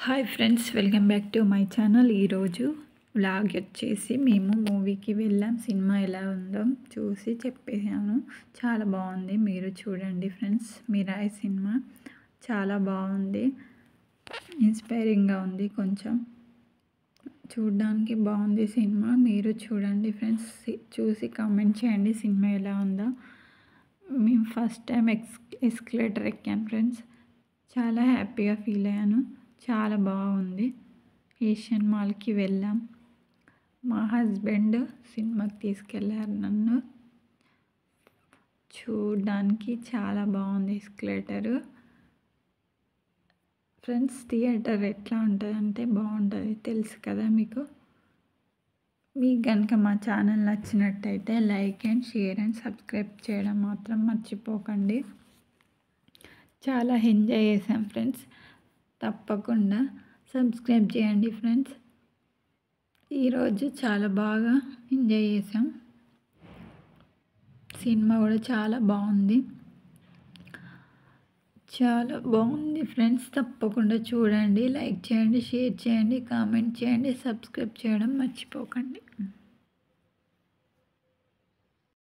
Hi friends, welcome back to my channel. ఈరోజు vlog వచ్చేసి మేము మూవీకి వెళ్ళాం. సినిమా ఎలా ఉందో చూసి చెప్పేసాను. చాలా బాగుంది, మీరు చూడండి ఫ్రెండ్స్. మిరాయి సినిమా చాలా బాగుంది, ఇన్స్పైరింగ్గా ఉంది. కొంచెం చూడడానికి బాగుంది సినిమా. మీరు చూడండి ఫ్రెండ్స్, చూసి కామెంట్ చేయండి సినిమా ఎలా ఉందో. మేము ఫస్ట్ టైం ఎస్కలేటర్ ఎక్కాను ఫ్రెండ్స్. చాలా హ్యాపీగా ఫీల్ అయ్యాను. చాలా బాగుంది. ఏషియన్ మాల్కి వెళ్ళాం. మా హస్బెండ్ సినిమాకి తీసుకెళ్ళారు నన్ను. చూడడానికి చాలా బాగుంది ఎస్కలేటరు. ఫ్రెండ్స్, థియేటర్ ఎట్లా ఉంటుందంటే బాగుంటుంది, తెలుసు కదా మీకు. మీకు కనుక మా ఛానల్ నచ్చినట్టయితే like and share and subscribe చేయడం మాత్రం మర్చిపోకండి. చాలా ఎంజాయ్ చేసాం ఫ్రెండ్స్. తప్పకుండా సబ్స్క్రైబ్ చేయండి ఫ్రెండ్స్. ఈరోజు చాలా బాగా ఎంజాయ్ చేసాం. సినిమా కూడా చాలా బాగుంది. చాలా బాగుంది ఫ్రెండ్స్. తప్పకుండా చూడండి, లైక్ చేయండి, షేర్ చేయండి, కామెంట్ చేయండి, సబ్స్క్రైబ్ చేయడం మర్చిపోకండి.